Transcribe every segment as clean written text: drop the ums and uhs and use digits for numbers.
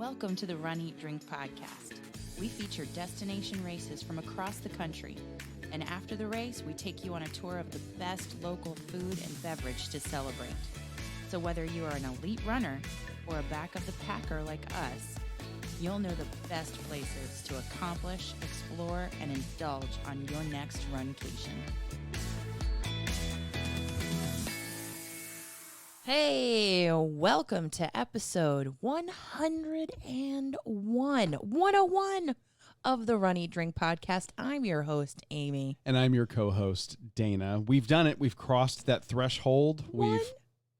Welcome to the Run, Eat, Drink podcast. We feature destination races from across the country. And after the race, we take you on a tour of the best local food and beverage to celebrate. So whether you are an elite runner or a back of the packer like us, you'll know the best places to accomplish, explore, and indulge on your next runcation. Hey, welcome to episode 101 of the Run, Eat, Drink podcast. I'm your host, Amy. And I'm your co-host, Dana. We've done it. We've crossed that threshold. We've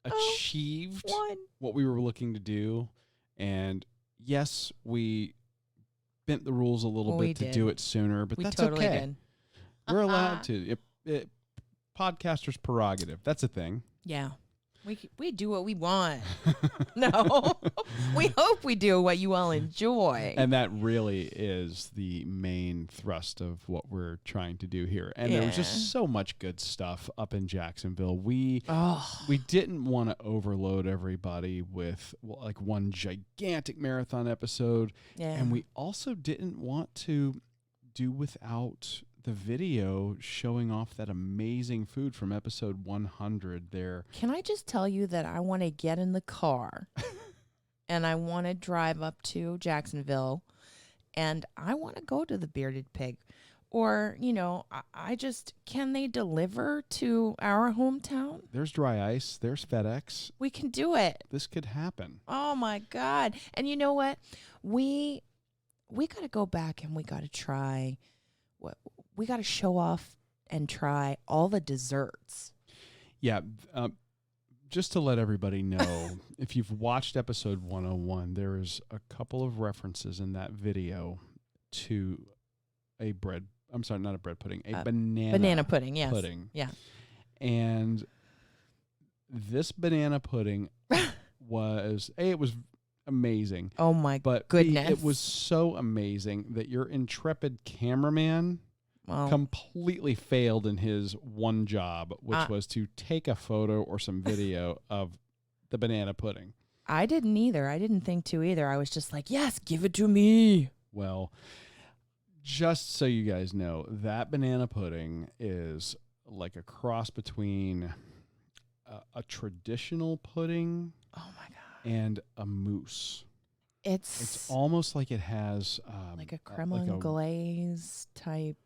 achieved what we were looking to do. And yes, we bent the rules a little bit to do it sooner, but that's totally okay. Did. We're allowed to. Podcaster's prerogative. That's a thing. Yeah. We do what we want. No, we hope we do what you all enjoy. And that really is the main thrust of what we're trying to do here. And there was just so much good stuff up in Jacksonville. We didn't want to overload everybody with like one gigantic marathon episode. Yeah. And we also didn't want to do without the video showing off that amazing food from episode 100 there. Can I just tell you that I want to get in the car and I want to drive up to Jacksonville and I want to go to the Bearded Pig? Or, you know, can they deliver to our hometown? There's dry ice. There's FedEx. We can do it. This could happen. Oh, my God. And you know what? We got to go back and we got to try we got to show off and try all the desserts. Yeah. Just to let everybody know, if you've watched episode 101, there is a couple of references in that video to a banana pudding. Yes. Pudding. Yeah. And this banana pudding was amazing. Oh my goodness. It was so amazing that your intrepid cameraman completely failed in his one job, which was to take a photo or some video of the banana pudding. I didn't either. I didn't think to either. I was just like, yes, give it to me. Well, just so you guys know, that banana pudding is like a cross between a traditional pudding and a mousse. It's almost like it has like a creme glaze type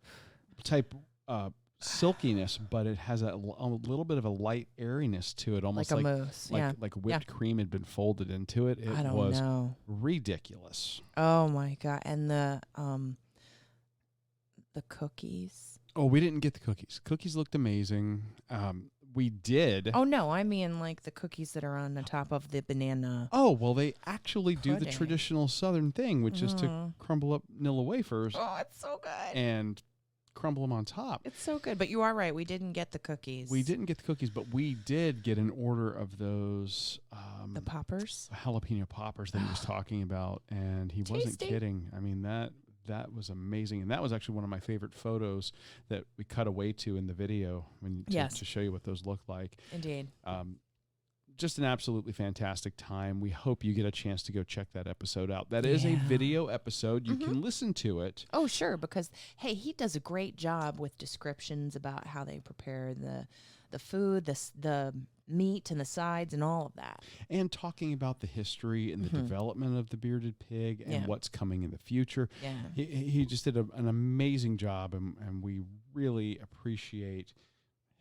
silkiness, but it has a little bit of a light airiness to it, almost like a mousse, like whipped cream had been folded into it. It was ridiculous. Oh my God! And the cookies. Oh, we didn't get the cookies. Cookies looked amazing. We did. Oh, no. I mean, like the cookies that are on the top of the banana. Oh, well, they actually do the traditional Southern thing, which is to crumble up Nilla wafers. Oh, it's so good. And crumble them on top. It's so good. But you are right. We didn't get the cookies. We didn't get the cookies, but we did get an order of those. The poppers? Jalapeno poppers that he was talking about. And he wasn't kidding. I mean, that was amazing. And that was actually one of my favorite photos that we cut away to in the video to show you what those look like. Indeed. Just an absolutely fantastic time. We hope you get a chance to go check that episode out. That is a video episode. You can listen to it. Oh, sure. Because, hey, he does a great job with descriptions about how they prepare the food, the meat and the sides and all of that. And talking about the history and the development of the Bearded Pig and what's coming in the future. Yeah. He just did an amazing job, and we really appreciate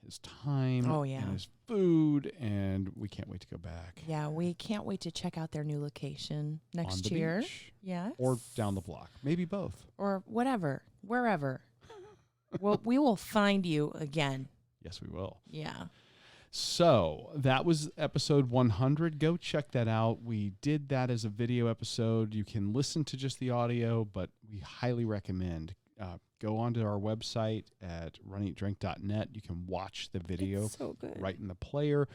his time and his food, and we can't wait to go back. Yeah, we can't wait to check out their new location next year. Beach. Yes. Or down the block. Maybe both. Or whatever, wherever. Well, we will find you again. Yes, we will. Yeah. So that was episode 100. Go check that out. We did that as a video episode. You can listen to just the audio, but we highly recommend go onto our website at runeatdrink.net. You can watch the video right in the player.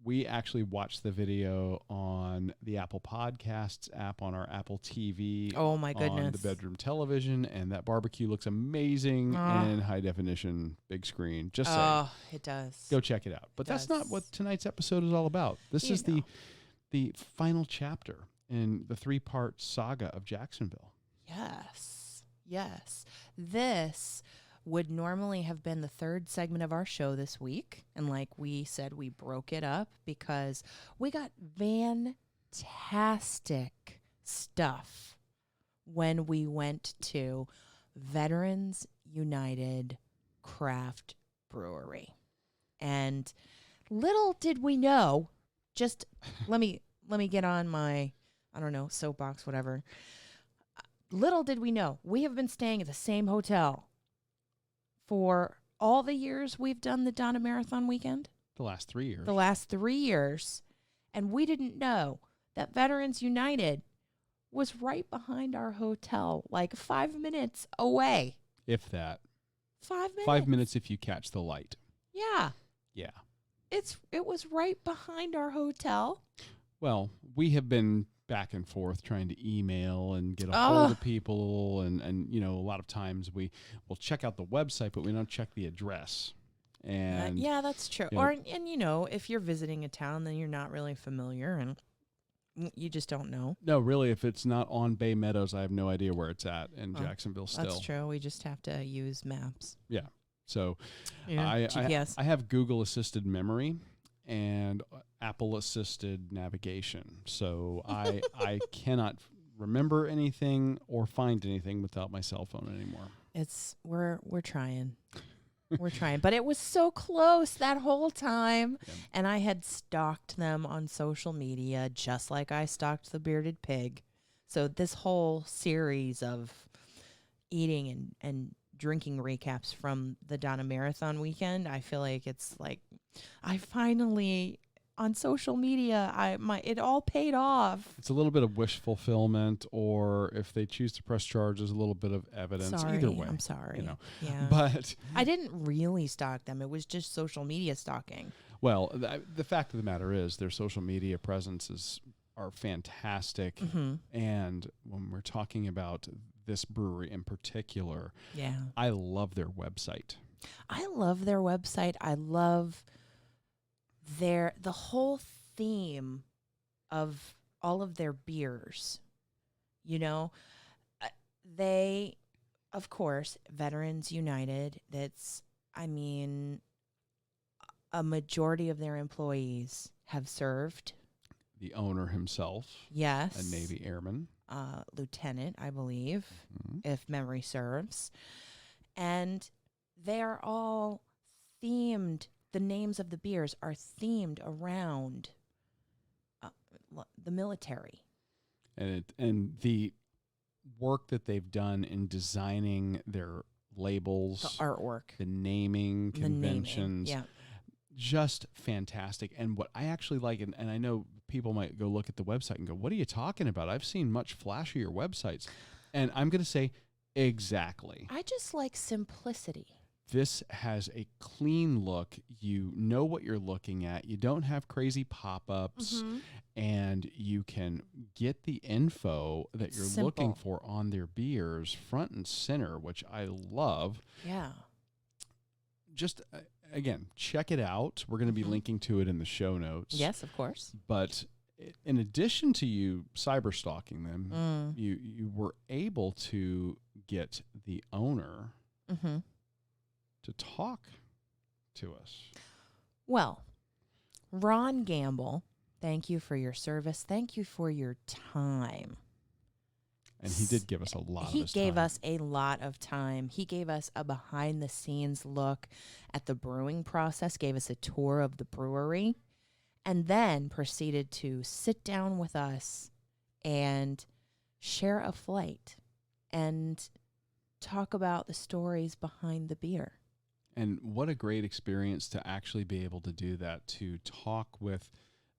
We actually watched the video on the Apple Podcasts app on our Apple TV. Oh, my goodness. On the bedroom television, and that barbecue looks amazing in high definition, big screen. Just saying. Oh, it does. Go check it out. But that's not what tonight's episode is all about. This is the final chapter. in the 3-part saga of Jacksonville. Yes. Yes. This would normally have been the third segment of our show this week. And like we said, we broke it up because we got fantastic stuff when we went to Veterans United Craft Brewery. And little did we know, just let me get on my, I don't know, soapbox, whatever. Little did we know, we have been staying at the same hotel for all the years we've done the Donna Marathon Weekend. The last 3 years. The last 3 years. And we didn't know that Veterans United was right behind our hotel, like 5 minutes away. If that. 5 minutes. 5 minutes if you catch the light. Yeah. Yeah. It was right behind our hotel. Well, we have been back and forth trying to email and get a hold of people, and you know, a lot of times we will check out the website, but we don't check the address. And yeah, that's true. And you know, if you're visiting a town, then you're not really familiar and you just don't know. No, really, if it's not on Bay Meadows, I have no idea where it's at in Jacksonville still. That's true. We just have to use maps. Yeah. So GPS. I have Google assisted memory and Apple assisted navigation. So I cannot remember anything or find anything without my cell phone anymore. We're trying. We're trying. But it was so close that whole time. Yeah. And I had stalked them on social media just like I stalked the bearded pig. So this whole series of eating and drinking recaps from the Donna Marathon Weekend, I feel like it's like I finally on social media it all paid off. It's a little bit of wish fulfillment, or if they choose to press charges, a little bit of evidence. Either way, I'm sorry. You know. Yeah. But I didn't really stalk them. It was just social media stalking. Well, the fact of the matter is their social media presences are fantastic. Mm-hmm. And when we're talking about this brewery in particular, yeah, I love their website. I love their website. I love the whole theme of all of their beers. You know, they, of course, Veterans United, a majority of their employees have served. The owner himself. Yes. A Navy airman. Lieutenant, I believe, if memory serves. And they're all themed. The names of the beers are themed around the military. And the work that they've done in designing their labels, the artwork, the naming conventions, yeah, just fantastic. And what I actually like, and I know people might go look at the website and go, what are you talking about? I've seen much flashier websites. And I'm going to say, exactly. I just like simplicity. This has a clean look. You know what you're looking at. You don't have crazy pop-ups, and you can get the info that you're looking for on their beers front and center, which I love. Yeah. Just, again, check it out. We're going to be linking to it in the show notes. Yes, of course. But in addition to you cyber stalking them, you were able to get the owner to talk to us. Well, Ron Gamble, thank you for your service. Thank you for your time. And he did give us a lot of his time. He gave us a lot of time. He gave us a behind-the-scenes look at the brewing process, gave us a tour of the brewery, and then proceeded to sit down with us and share a flight and talk about the stories behind the beer. And what a great experience to actually be able to do that, to talk with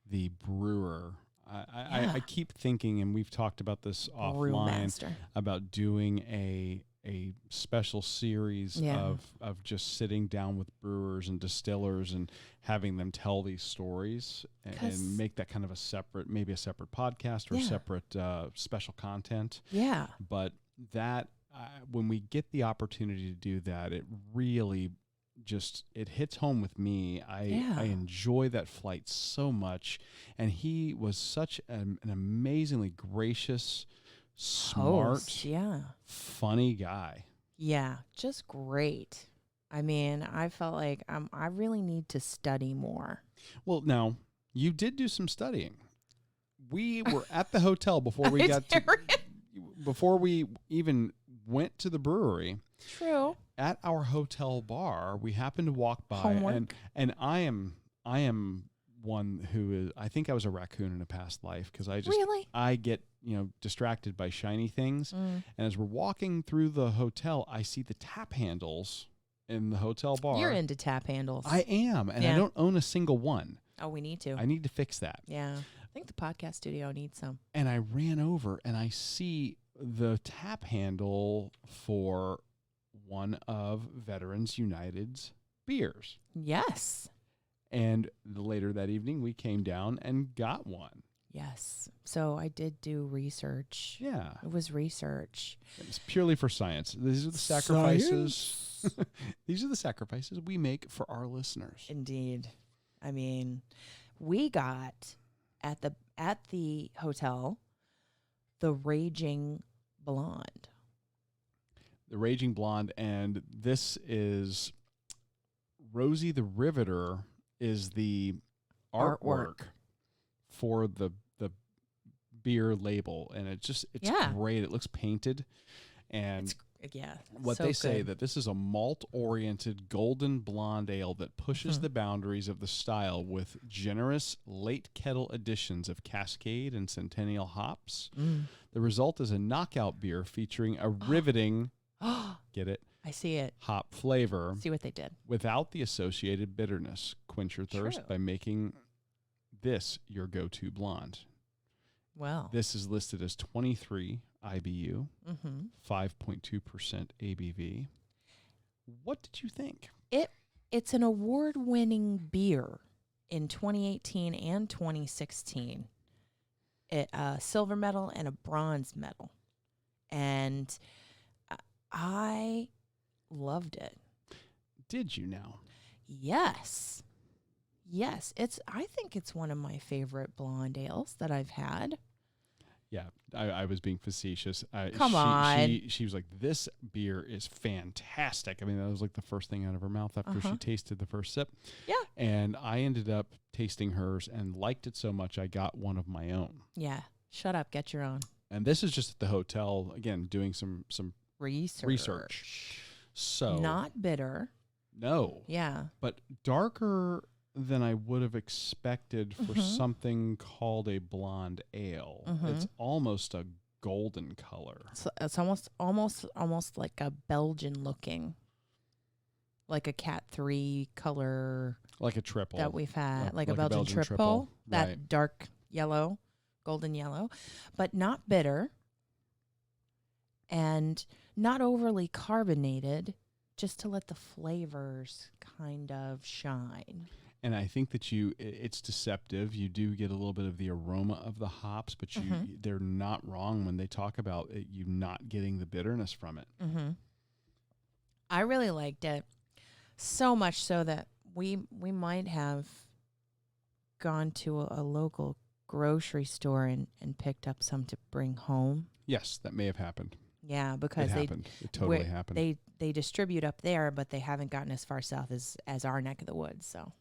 the brewer. I keep thinking, and we've talked about this offline, Brewmaster, about doing a special series of just sitting down with brewers and distillers and having them tell these stories and make that kind of maybe a separate podcast or separate special content. Yeah. But that when we get the opportunity to do that, it really it hits home with me. I enjoy that flight so much, and he was such an amazingly gracious, smart, funny guy. Yeah, just great. I mean, I felt like I really need to study more. Well, now you did do some studying. We were at the hotel before before we even went to the brewery. True. At our hotel bar, we happened to walk by, Homework. and I am one who is. I think I was a raccoon in a past life because I get distracted by shiny things. And as we're walking through the hotel, I see the tap handles in the hotel bar. You're into tap handles. I am, and I don't own a single one. Oh, we need to. I need to fix that. Yeah. I think the podcast studio needs some. And I ran over and I see the tap handle for one of Veterans United's beers. Yes. And later that evening, we came down and got one. Yes. So I did do research. Yeah. It was research. It was purely for science. These are the sacrifices. These are the sacrifices we make for our listeners. Indeed. I mean, we got at the hotel the Raging Blonde. The Raging Blonde, and this is Rosie the Riveter is the artwork for the beer label, and it's great. It looks painted, and they say that this is a malt-oriented golden blonde ale that pushes the boundaries of the style with generous late kettle additions of Cascade and Centennial hops. The result is a knockout beer featuring a riveting get it? I see it. Hop flavor. See what they did. Without the associated bitterness. Quench your thirst by making this your go-to blonde. Well. This is listed as 23 IBU, 5.2% ABV. What did you think? It's an award-winning beer in 2018 and 2016. A silver medal and a bronze medal. And I loved it. Did you now? Yes. I think it's one of my favorite blonde ales that I've had. Yeah, I was being facetious. Come on. She was like, this beer is fantastic. I mean, that was like the first thing out of her mouth after she tasted the first sip. Yeah. And I ended up tasting hers and liked it so much I got one of my own. Yeah. Shut up. Get your own. And this is just at the hotel, again, doing some research. So not bitter. No. Yeah. But darker than I would have expected for something called a blonde ale. It's almost a golden color. It's almost like a Belgian looking, like a Cat 3 color, like a triple that we've had, like a Belgian triple. That dark yellow, golden yellow, but not bitter and not overly carbonated, just to let the flavors kind of shine. And I think that it's deceptive. You do get a little bit of the aroma of the hops, but they're not wrong when they talk about you not getting the bitterness from it. I really liked it, so much so that we might have gone to a local grocery store and picked up some to bring home. Yes, that may have happened. Yeah, because it totally happened. They distribute up there, but they haven't gotten as far south as our neck of the woods. So.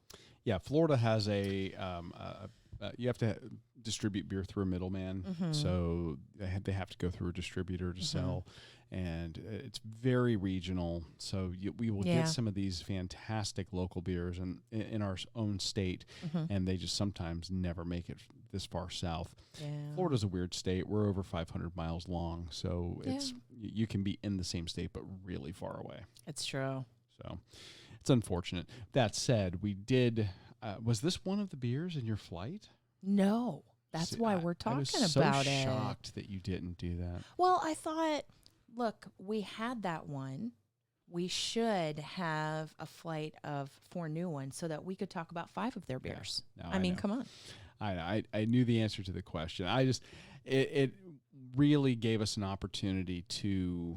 Yeah, Florida has you have to distribute beer through a middleman, so they have to go through a distributor to sell, and it's very regional. So we will get some of these fantastic local beers in our own state, and they just sometimes never make it this far south. Yeah. Florida's a weird state. We're over 500 miles long, so you can be in the same state but really far away. It's true. So. It's unfortunate. That said, we did. Was this one of the beers in your flight? No. That's why we're talking about it. I was so shocked that you didn't do that. Well, I thought, look, we had that one. We should have a flight of 4 new ones so that we could talk about 5 of their beers. Yeah. No, I mean, come on. I knew the answer to the question. It really gave us an opportunity to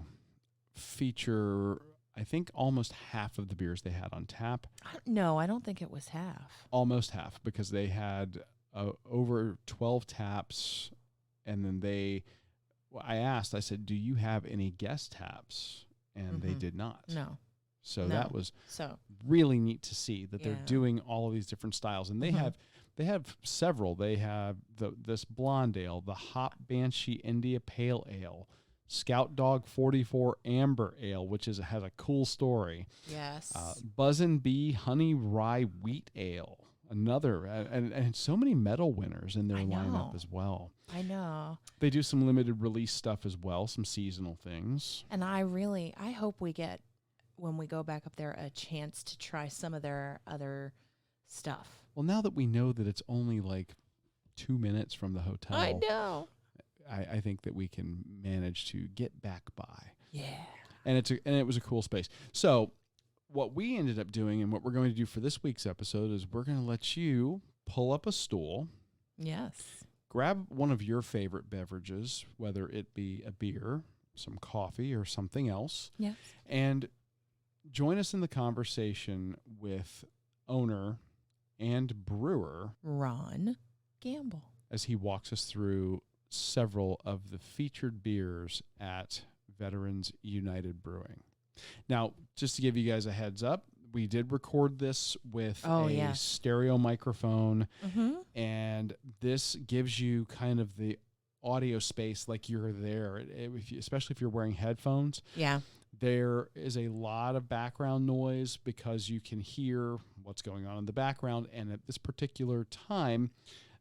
feature I think almost half of the beers they had on tap. No, I don't think it was half. Almost half, because they had over 12 taps, and then I said, do you have any guest taps? And they did not. No. So that was really neat to see that they're doing all of these different styles. And they have several. They have this blonde ale, the Hop Banshee India Pale Ale, Scout Dog 44 Amber Ale, which has a cool story. Yes. Buzzin' Bee Honey Rye Wheat Ale, another, and so many medal winners in their lineup as well. I know. They do some limited release stuff as well, some seasonal things. And I hope we get, when we go back up there, a chance to try some of their other stuff. Well, now that we know that it's only like 2 minutes from the hotel, I know. I think that we can manage to get back by. Yeah. And it was a cool space. So what we ended up doing, and what we're going to do for this week's episode, is we're going to let you pull up a stool. Yes. Grab one of your favorite beverages, whether it be a beer, some coffee, or something else. Yes. And join us in the conversation with owner and brewer Ron Gamble, as he walks us through several of the featured beers at Veterans United Brewing. Now, just to give you guys a heads up, we did record this with a stereo microphone, and this gives you kind of the audio space like you're there, especially if you're wearing headphones. Yeah. There is a lot of background noise because you can hear what's going on in the background, and at this particular time,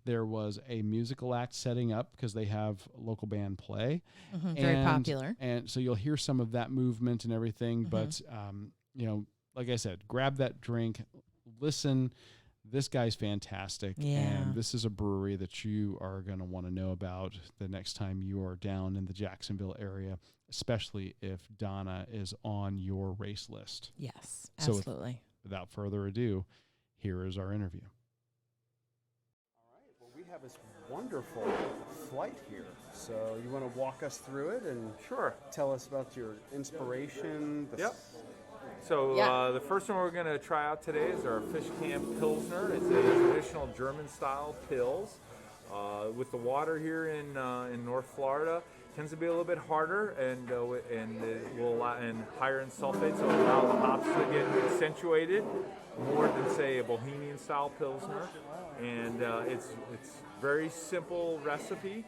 there was a musical act setting up because they have a local band play. Very popular. And so you'll hear some of that movement and everything. But, like I said, grab that drink, listen. This guy's fantastic. Yeah. And this is a brewery that you are going to want to know about the next time you are down in the Jacksonville area, especially if Donna is on your race list. Yes, absolutely. So without further ado, here is our interview. We have this wonderful flight here. So you want to walk us through it and tell us about your inspiration? So the first one we're going to try out today is our Fish Camp Pilsner. It's a traditional German-style Pils. With the water here in North Florida, it tends to be a little bit harder and higher in sulfate, so it allows the hops to get accentuated more than, say, a Bohemian-style Pilsner. And it's very simple recipe.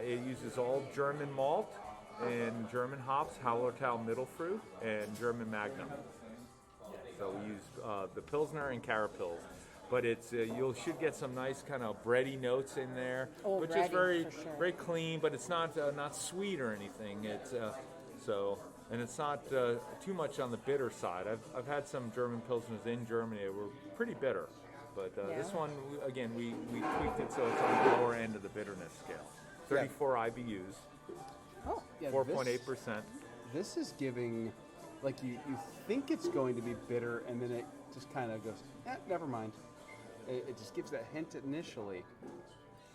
It uses all German malt and German hops, Hallertau Mittelfruit, and German Magnum. So we use the Pilsner and Carapils. But it's you should get some nice kind of bready notes in there, which is very clean, but it's not sweet or anything. It's and it's not too much on the bitter side. I've had some German Pilsners in Germany that were pretty bitter. But this one, again, we tweaked it so it's on the lower end of the bitterness scale. 34 IBUs, 4.8%. This is giving, like you think it's going to be bitter, and then it just kind of goes, never mind. It just gives that hint initially.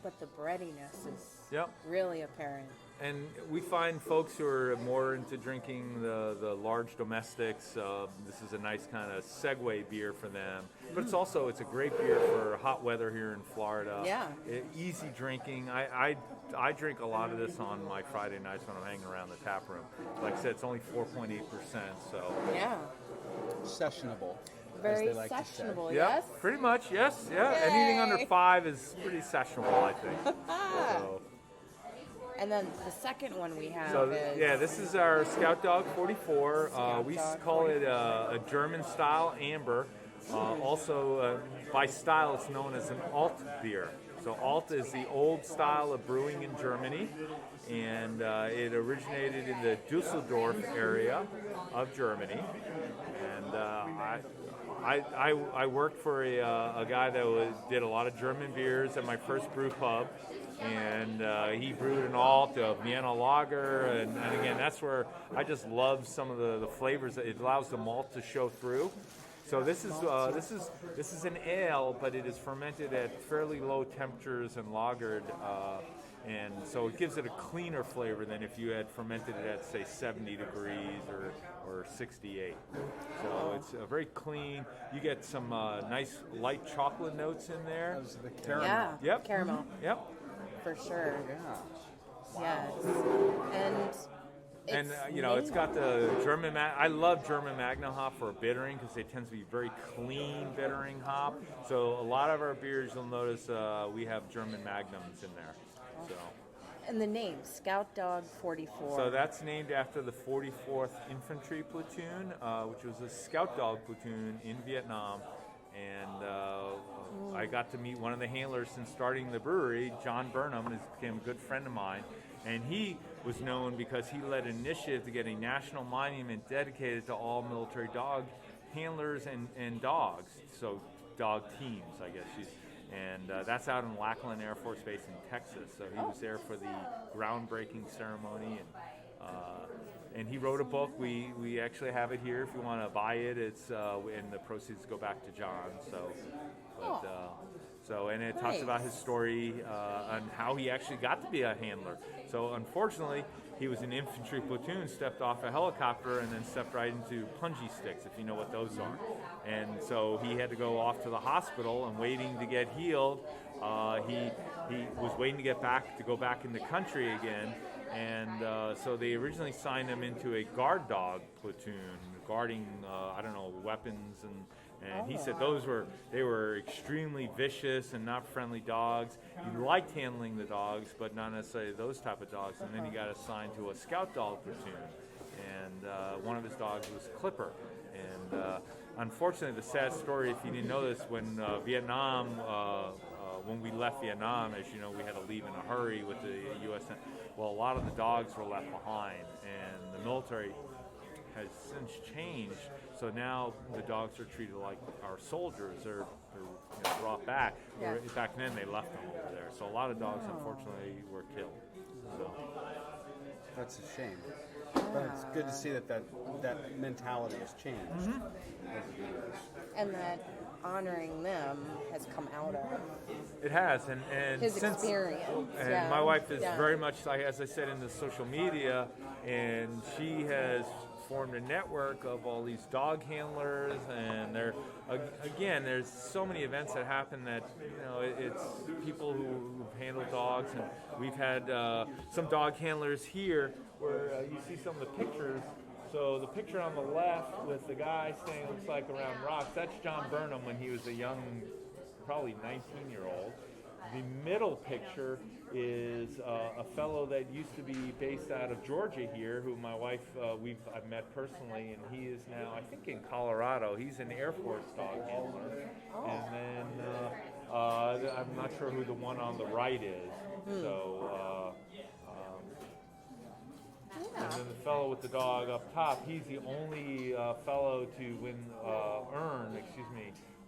But the breadiness is really apparent. And we find folks who are more into drinking the large domestics, this is a nice kind of segue beer for them. But it's a great beer for hot weather here in Florida. Yeah. Easy drinking. I drink a lot of this on my Friday nights when I'm hanging around the tap room. Like I said, it's only 4.8%, so. Yeah. Sessionable. Very sessionable, yes? Pretty much, yes. Yeah. Yay. Anything under 5 is pretty sessionable, I think. So. And then the second one we have is... this is our Scout Dog 44. We call it a German-style amber. Also, by style, it's known as an Alt beer. So Alt is the old style of brewing in Germany, and it originated in the Dusseldorf area of Germany. And I worked for a guy that did a lot of German beers at my first brew pub. And he brewed an Alt, a Vienna Lager, and again, that's where I just love some of the flavors. It allows the malt to show through. So this is an ale, but it is fermented at fairly low temperatures and lagered And so it gives it a cleaner flavor than if you had fermented it at, say, 70 degrees or 68. So it's very clean. You get some nice light chocolate notes in there. Those are the caramel. Yeah. Yep. Caramel. Yep. For sure. Yeah. Yes. And it's got the German. I love German Magnum hop for bittering because they tend to be very clean bittering hop. So a lot of our beers, you'll notice we have German Magnums in there. So. And the name, Scout Dog 44. So that's named after the 44th Infantry Platoon, which was a Scout Dog platoon in Vietnam. And I got to meet one of the handlers since starting the brewery, John Burnham, who became a good friend of mine. And he was known because he led an initiative to get a national monument dedicated to all military dog handlers and dogs. So dog teams, I guess. And that's out in Lackland Air Force Base in Texas. So he was there for the groundbreaking ceremony, and he wrote a book. We actually have it here if you want to buy it. It's and the proceeds go back to John. And it talks about his story on how he actually got to be a handler. So unfortunately, he was an infantry platoon, stepped off a helicopter, and then stepped right into punji sticks, if you know what those are. And so he had to go off to the hospital and waiting to get healed. He was waiting to go back in the country again. And so they originally signed him into a guard dog platoon, guarding, weapons and he said they were extremely vicious and not friendly dogs. He liked handling the dogs, but not necessarily those type of dogs. And then he got assigned to a scout dog platoon, and one of his dogs was Clipper. And unfortunately, the sad story, if you didn't know this, when Vietnam, when we left Vietnam, as you know, we had to leave in a hurry with the U.S. Well, a lot of the dogs were left behind, and the military has since changed. So now the dogs are treated like our soldiers. They're brought back. Yeah. Back then they left them over there. So a lot of dogs, unfortunately, were killed. So. That's a shame. But it's good to see that mentality has changed. And that honoring them has come out of it has, and his since, experience. And my wife is very much, like, as I said, in the social media, and she has formed a network of all these dog handlers, and there's so many events that happen that it's people who handle dogs, and we've had some dog handlers here where you see some of the pictures. So the picture on the left with the guy standing looks like around rocks, that's John Burnham when he was a young, probably 19-year-old. The middle picture is a fellow that used to be based out of Georgia here, who my wife, I've met personally, and he is now, I think, in Colorado. He's an Air Force dog handler. And then I'm not sure who the one on the right is. So, and then the fellow with the dog up top, he's the only fellow to earn,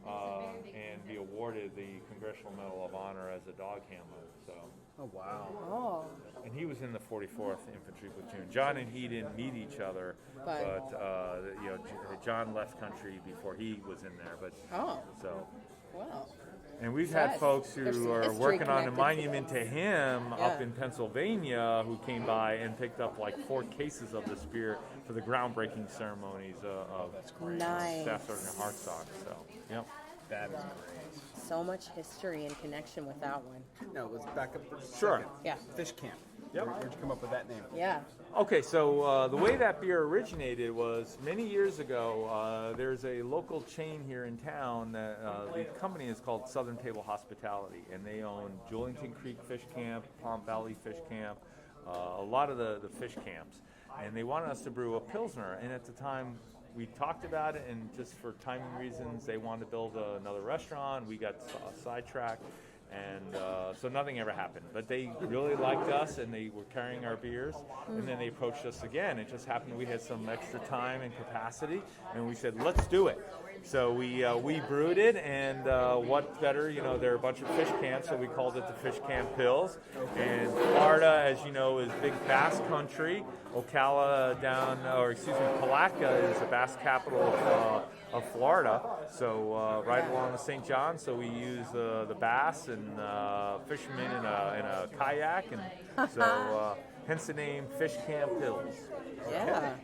and be awarded the Congressional Medal of Honor as a dog handler. So. Oh wow! Oh. And he was in the 44th Infantry Platoon. John and he didn't meet each other, but John left country before he was in there. But so. Wow. And we've had folks who are working on a monument to him up in Pennsylvania who came by and picked up like 4 cases of this beer for the groundbreaking ceremonies of Staff Sergeant Hartsock. So, yep. That is great. So much history and connection with that one. No, let's back up for a second. Sure. Yeah. Fish Camp. Yep. Where'd you come up with that name? Yeah. Okay, so the way that beer originated was many years ago. There's a local chain here in town. The company is called Southern Table Hospitality, and they own Julington Creek Fish Camp, Palm Valley Fish Camp, a lot of the fish camps. And they wanted us to brew a Pilsner, and at the time we talked about it, and just for timing reasons, they wanted to build another restaurant. We got sidetracked. And so nothing ever happened. But they really liked us, and they were carrying our beers. And then they approached us again. It just happened we had some extra time and capacity, and we said, let's do it. So we brewed it, and what better, there are a bunch of fish camps, so we called it the Fish Camp Pils. And Florida, as you know, is big bass country. Ocala Palatka is the bass capital of Florida. So right along the St. John. So we use the bass and fishermen in a kayak, and so hence the name Fish Camp Hills. Yeah.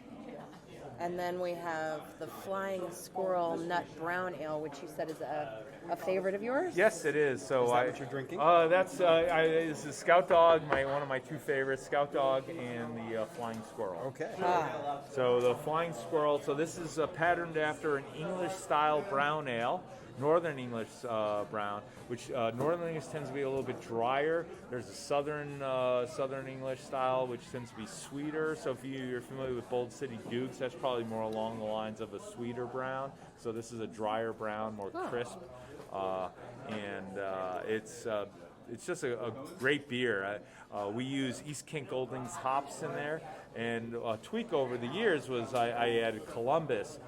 And then we have the Flying Squirrel Nut Brown Ale, which you said is a favorite of yours? Yes, it is. So is that what you're drinking? This is Scout Dog, one of my two favorites, Scout Dog and the Flying Squirrel. Okay. So the Flying Squirrel, so this is patterned after an English-style brown ale, Northern English brown, which Northern English tends to be a little bit drier. There's a Southern English style, which tends to be sweeter. So if you're familiar with Bold City Dukes, that's probably more along the lines of a sweeter brown. So this is a drier brown, more crisp, and it's just a great beer. We use East Kent Goldings hops in there, and a tweak over the years was I added Columbus.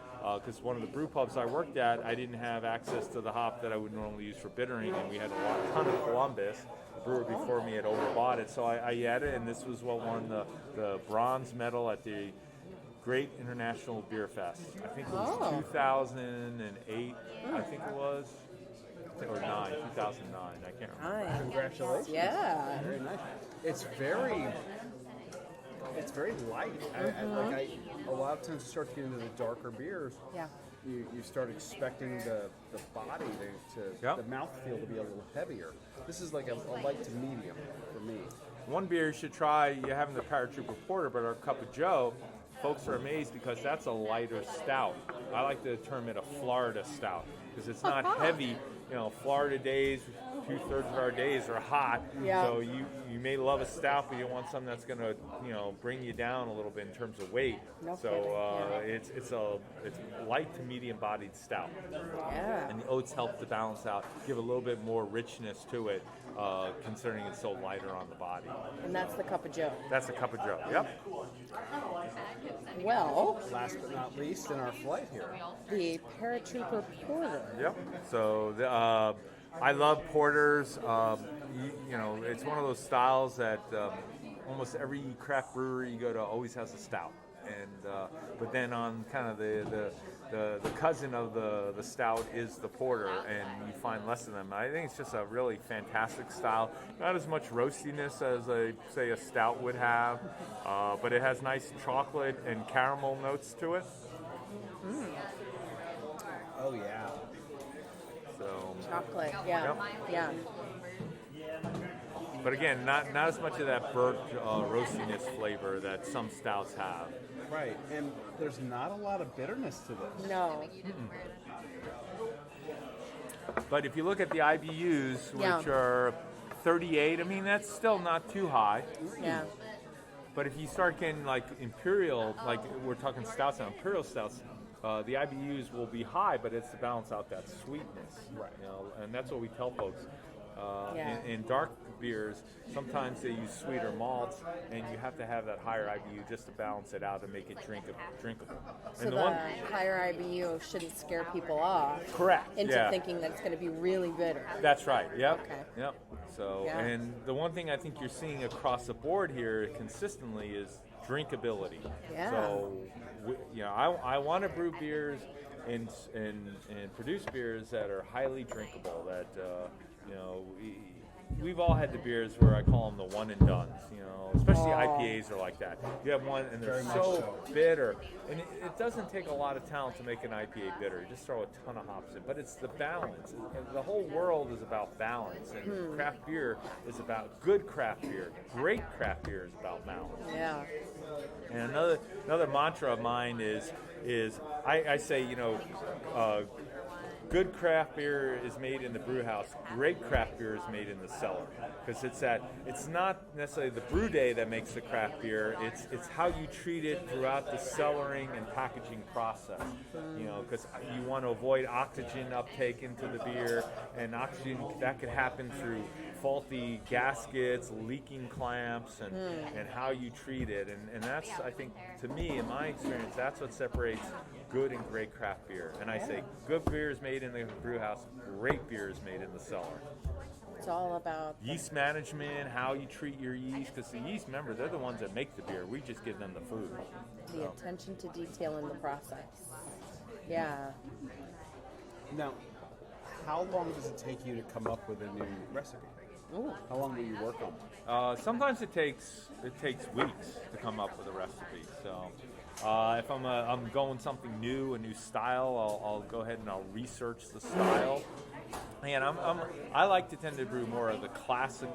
Because one of the brew pubs I worked at, I didn't have access to the hop that I would normally use for bittering, and we had a ton of Columbus. The brewer before me had overbought it, so I added it, and this was what won the bronze medal at the Great International Beer Fest. I think it was 2008, I think it was, or 2009. I can't remember. Nice. Congratulations. Yeah. Very nice. It's very light. A lot of times you start to get into the darker beers. Yeah. You start expecting the body the mouthfeel to be a little heavier. This is like a light to medium for me. One beer you should try, you're having the Paratrooper Porter, but our Cup of Joe, folks are amazed because that's a lighter stout. I like to term it a Florida stout because it's not heavy. Florida days, 2/3 of our days are hot. Yeah. So you may love a stout, but you want something that's going to bring you down a little bit in terms of weight. No So kidding. it's light to medium bodied stout. Yeah. And the oats help to balance out, give a little bit more richness to it, considering it's so lighter on the body. And that's the Cup of Joe. That's a Cup of Joe. Yep. Well, Last but not least in our flight here. the Paratrooper Porter. Yep. So I love porters. It's one of those styles that almost every craft brewery you go to always has a stout. And but then on kind of the cousin of the stout is the porter, and you find less of them. I think it's just a really fantastic style. Not as much roastiness as a stout would have, but it has nice chocolate and caramel notes to it. Oh yeah. So, Chocolate. Yeah. Yep. Yeah. but again, not as much of that burnt roastiness flavor that some stouts have. Right, and there's not a lot of bitterness to this. No. But if you look at the IBUs, Yeah. which are 38, I mean, that's still not too high. Yeah. But if you start getting like imperial, like we're talking stouts now, imperial stouts, the IBUs will be high, but it's to balance out that sweetness. Right. And that's what we tell folks. Yeah. In dark beers, sometimes they use sweeter malts, and you have to have that higher IBU just to balance it out and make it drinkable. So And the higher IBU shouldn't scare people off correct into yeah. thinking that it's going to be really bitter. That's right. Yep. Okay. Yep. So, Yeah. and the one thing I think you're seeing across the board here consistently is drinkability. Yeah. So, I want to brew beers and produce beers that are highly drinkable. That we've all had the beers where I call them the one and dones. Especially IPAs are like that. You have one and they're so bitter, and it doesn't take a lot of talent to make an IPA bitter. You just throw a ton of hops in, but it's the balance. The whole world is about balance, and craft beer is about good craft beer. Great craft beer is about balance. Yeah. And another mantra of mine is I say good craft beer is made in the brew house. Great craft beer is made in the cellar, because it's not necessarily the brew day that makes the craft beer. It's how you treat it throughout the cellaring and packaging process. Because you want to avoid oxygen uptake into the beer, and oxygen that could happen through faulty gaskets, leaking clamps, and how you treat it. And that's, I think, to me, in my experience, that's what separates good and great craft beer. And I say good beer is made in the brew house, great beer is made in the cellar. It's all about yeast management, how you treat your yeast, because the yeast, remember, they're the ones that make the beer. We just give them the food. the attention to detail in the process. Yeah. Now, how long does it take you to come up with a new recipe? Ooh. How long will you work on it? Sometimes it takes weeks to come up with a recipe. So if I'm going something new, a new style, I'll go ahead and I'll research the style. And I like to tend to brew more of the classic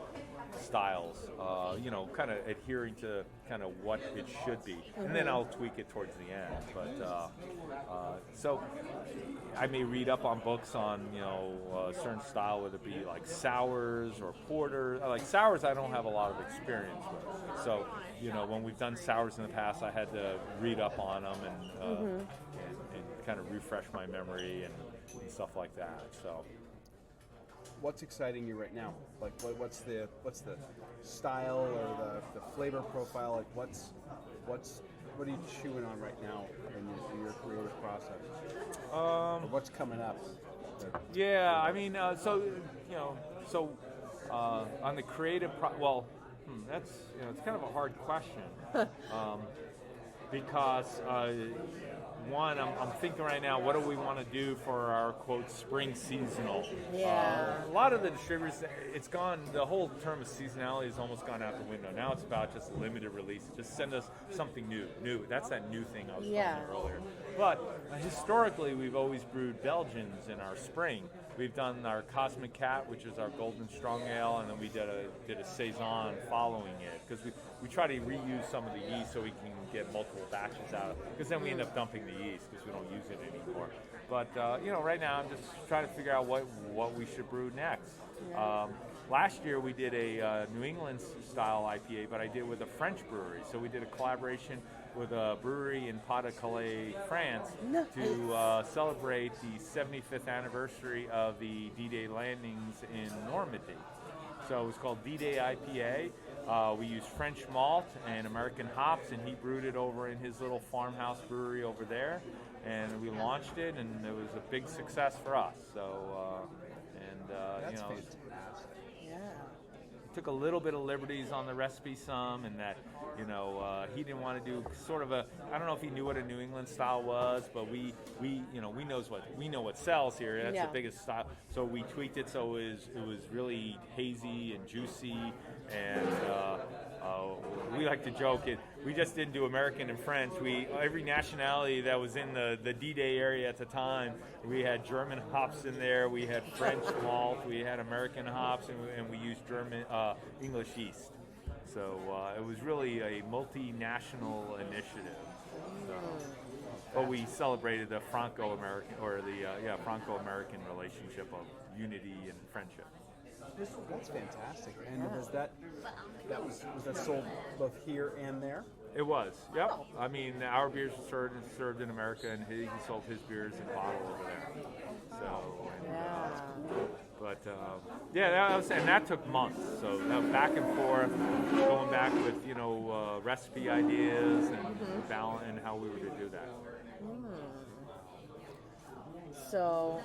styles, kind of adhering to kind of what it should be, and then I'll tweak it towards the end. But so I may read up on books on a certain style, whether it be like sours or porters. Like sours, I don't have a lot of experience with. So when we've done sours in the past, I had to read up on them and kind of refresh my memory and stuff like that. So. What's exciting you right now? Like, what's the style or the flavor profile? Like, what are you chewing on right now in your creative process? Or what's coming up? Yeah, I mean, on the creative, that's it's kind of a hard question because. One, I'm thinking right now, what do we want to do for our, quote, spring seasonal? Yeah. A lot of the distributors, the whole term of seasonality has almost gone out the window. Now it's about just limited release. Just send us something new. That's that new thing I was talking about earlier. But historically, we've always brewed Belgians in our spring. We've done our Cosmic Cat, which is our Golden Strong Ale, and then we did a Saison following it, because we try to reuse some of the yeast so we can get multiple batches out of it, because then we end up dumping the yeast because we don't use it anymore. But right now I'm just trying to figure out what we should brew next. Last year we did a New England style IPA, but I did with a French brewery. So we did a collaboration with a brewery in Pas-de-Calais, France, to celebrate the 75th anniversary of the D-Day landings in Normandy. So it was called D-Day IPA. We used French malt and American hops, and he brewed it over in his little farmhouse brewery over there. And we launched it, and it was a big success for us. So, That's fantastic. Yeah. Took a little bit of liberties on the recipe, and that, he didn't want to do sort of I don't know if he knew what a New England style was, but we know what sells here. That's the biggest style. So we tweaked it so it was really hazy and juicy, and we like to joke it. We just didn't do American and French. Every nationality that was in the D-Day area at the time, we had German hops in there, we had French malt, we had American hops, and we used English yeast. So it was really a multinational initiative. So, but we celebrated the Franco-American Franco-American relationship of unity and friendship. That's fantastic. And was that sold both here and there? It was, yep. I mean, our beers were served in America, and he sold his beers in bottle over there. So, that took months. So back and forth, going back with recipe ideas and balance and how we were to do that. So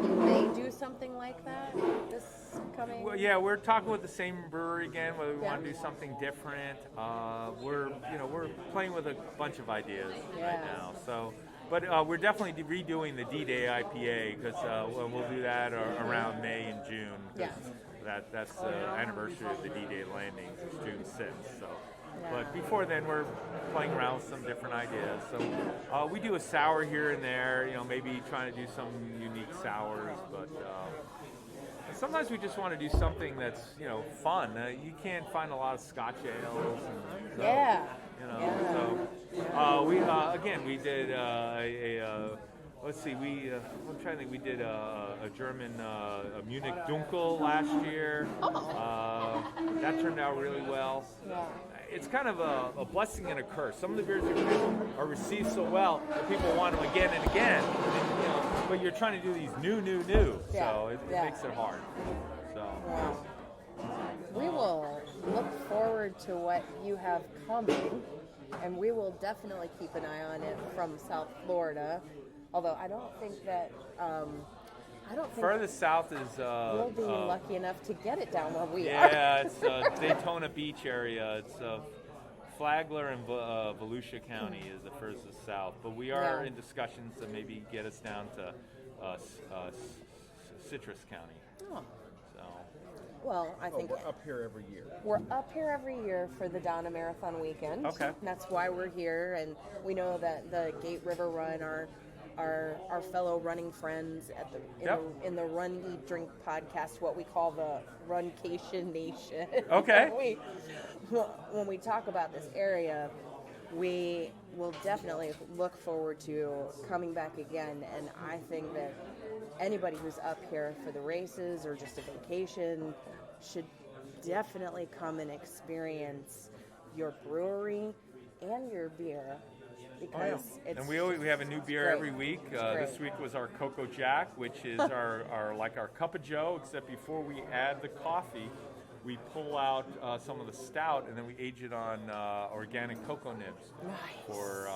you may do something like that this coming. Well, yeah, we're talking with the same brewery again, whether we want to do something different. We're playing with a bunch of ideas right now. So, but we're definitely redoing the D-Day IPA, because we'll do that around May and June. That's the anniversary of the D-Day landings. It's June 6th. So. But before then, we're playing around with some different ideas. So we do a sour here and there, maybe trying to do some unique sours. But sometimes we just want to do something that's, fun. You can't find a lot of Scotch ales. So we did let's see, I'm trying to think, we did a German a Munich Dunkel last year. That turned out really well. It's kind of a blessing and a curse. Some of the beers are received so well that people want them again and again. And, but you're trying to do these new. So it makes it hard. So we will look forward to what you have coming. and we will definitely keep an eye on it from South Florida. Although I don't think that Furthest south is we'll be lucky enough to get it down where we are. yeah, it's Daytona Beach area. It's Flagler and Volusia County is the furthest south, but we are in discussions to maybe get us down to Citrus County. Oh. So. Well, I think we're up here every year. We're up here every year for the Donna Marathon Weekend. Okay. That's why we're here, and we know that the Gate River Run, our fellow running friends in the Run Eat Drink podcast, what we call the Runcation Nation. Okay. When we talk about this area, we will definitely look forward to coming back again, and I think that anybody who's up here for the races or just a vacation should definitely come and experience your brewery and your beer. Because it's and we have a new beer great. every week. This week was our Cocoa Jack, which is our Cup of Joe, except before we add the coffee, we pull out some of the stout and then we age it on organic cocoa nibs for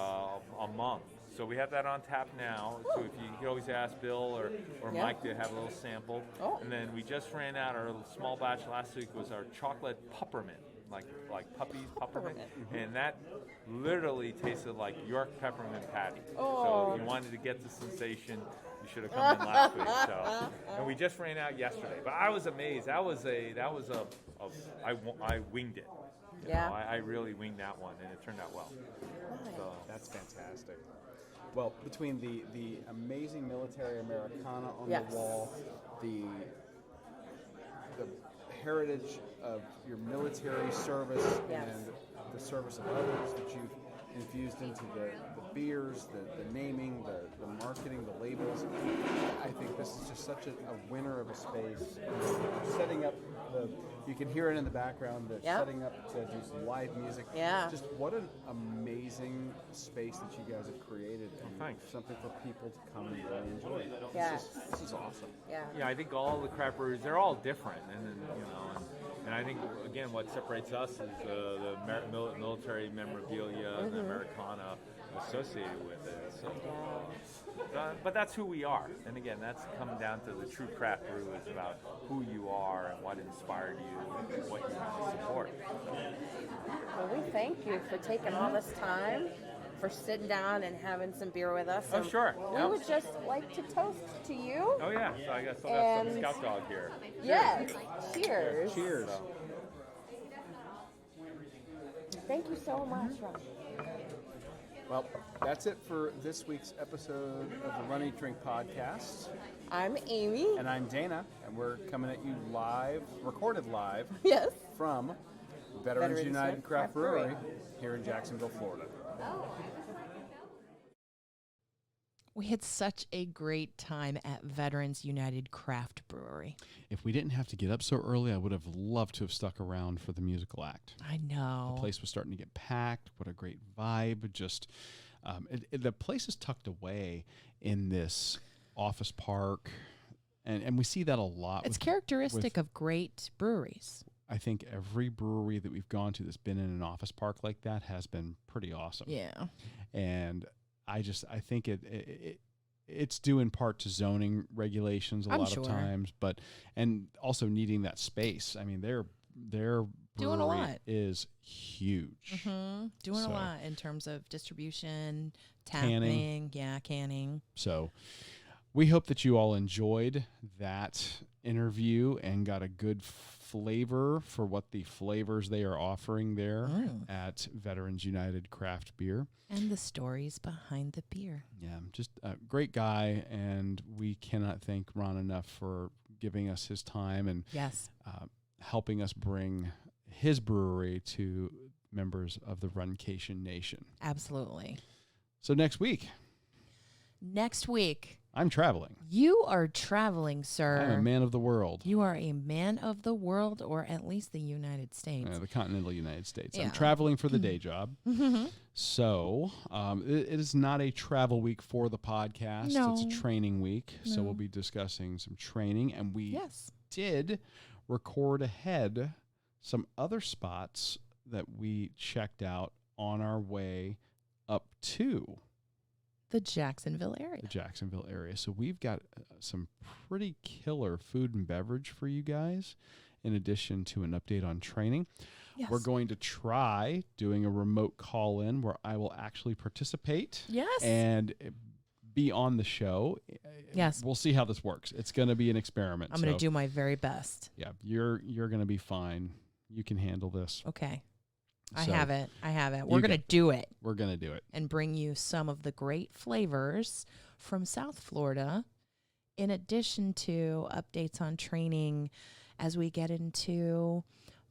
a month. So we have that on tap now. So if you can always ask Bill or Mike to have a little sample. Oh. And then we just ran out our small batch last week was our chocolate peppermint. Like puppies, peppermint, and that literally tasted like York peppermint patty. So if you wanted to get the sensation, you should have come in last week. So, and we just ran out yesterday. But I was amazed. I winged it. You know, I really winged that one, and it turned out well. So that's fantastic. Well, between the amazing military Americana on the wall, the heritage of your military service and the service of others that you've infused into the beers, the naming, the marketing, the labels. I think this is just such a winner of a space. Setting up you can hear it in the background, setting up to do some live music. Yeah. Just what an amazing space that you guys have created. And thanks. Something for people to come and really enjoy. Yes. This is awesome. Yeah. Yeah, I think all the craft breweries, they're all different, and I think, again, what separates us is the military memorabilia and the Americana associated with it. So, but that's who we are. And again, that's coming down to the true craft brew is about who you are and what inspired you and what you want to support. Well, we thank you for taking all this time, for sitting down and having some beer with us. Oh, sure. We would just like to toast to you. Oh, yeah. So I still got some Scout Dog here. Yes. Cheers. Cheers. Thank you so much, Ron. Well, that's it for this week's episode of the Run Eat Drink podcast. I'm Amy. And I'm Dana, and we're coming at you live, recorded live, from Veterans United Craft Brewery here in Jacksonville, Florida. We had such a great time at Veterans United Craft Brewery. If we didn't have to get up so early, I would have loved to have stuck around for the musical act. I know. The place was starting to get packed. What a great vibe. Just the place is tucked away in this office park, and we see that a lot. It's characteristic of great breweries. I think every brewery that we've gone to that's been in an office park like that has been pretty awesome. Yeah. And I think it's due in part to zoning regulations a lot of times, and also needing that space. I mean, their doing a lot. Is huge. Mm-hmm. Doing a lot in terms of distribution, tapping, canning. So we hope that you all enjoyed that interview and got a good flavor for what the flavors they are offering there at Veterans United Craft Beer. And the stories behind the beer. Yeah, just a great guy, and we cannot thank Ron enough for giving us his time and helping us bring his brewery to members of the Runcation Nation. Absolutely. So next week, I'm traveling. You are traveling, sir. I'm a man of the world. You are a man of the world, or at least the United States. The continental United States. Yeah. I'm traveling for the day job. So it is not a travel week for the podcast. No. It's a training week. No. So we'll be discussing some training. And we did record ahead some other spots that we checked out on our way up to the Jacksonville area. So we've got some pretty killer food and beverage for you guys, in addition to an update on training. Yes. We're going to try doing a remote call-in where I will actually participate. Yes. And be on the show. Yes. We'll see how this works. It's going to be an experiment. I'm going to do my very best. Yeah, you're going to be fine. You can handle this. Okay. So, I have it. We're going to do it. We're going to do it. And bring you some of the great flavors from South Florida, in addition to updates on training as we get into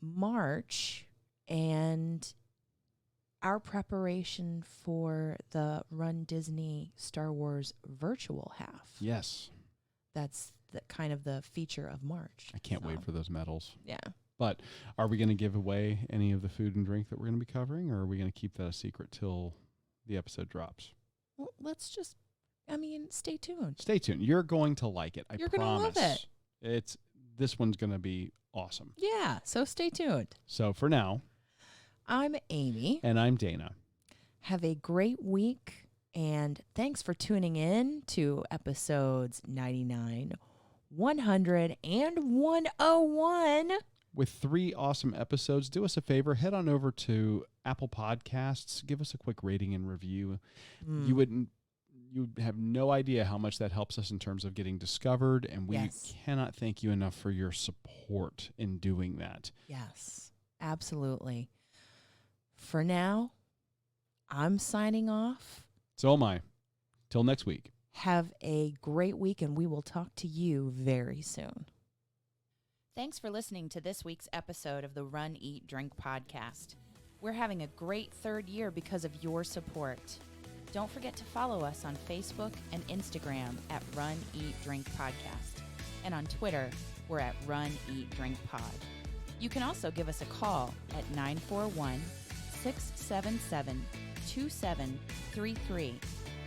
March and our preparation for the Run Disney Star Wars virtual half. Yes. That's the kind of the feature of March. I can't wait for those medals. Yeah. But are we going to give away any of the food and drink that we're going to be covering, or are we going to keep that a secret till the episode drops? Well, let's just, stay tuned. Stay tuned. You're going to like it. You're promise. You're going to love it. This one's going to be awesome. Yeah, so stay tuned. So for now, I'm Amy. And I'm Dana. Have a great week, and thanks for tuning in to episodes 99, 100, and 101. With 3 awesome episodes, do us a favor, head on over to Apple Podcasts, give us a quick rating and review. You have no idea how much that helps us in terms of getting discovered, and we cannot thank you enough for your support in doing that. Yes, absolutely. For now, I'm signing off. So am I. Till next week. Have a great week, and we will talk to you very soon. Thanks for listening to this week's episode of the Run, Eat, Drink podcast. We're having a great 3rd year because of your support. Don't forget to follow us on Facebook and Instagram at Run, Eat, Drink Podcast. And on Twitter, we're at Run, Eat, Drink Pod. You can also give us a call at 941-677-2733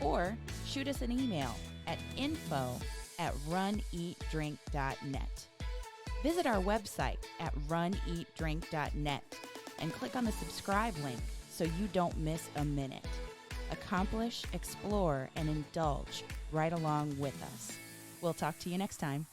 or shoot us an email at info@runeatdrink.net. Visit our website at runeatdrink.net and click on the subscribe link so you don't miss a minute. Accomplish, explore, and indulge right along with us. We'll talk to you next time.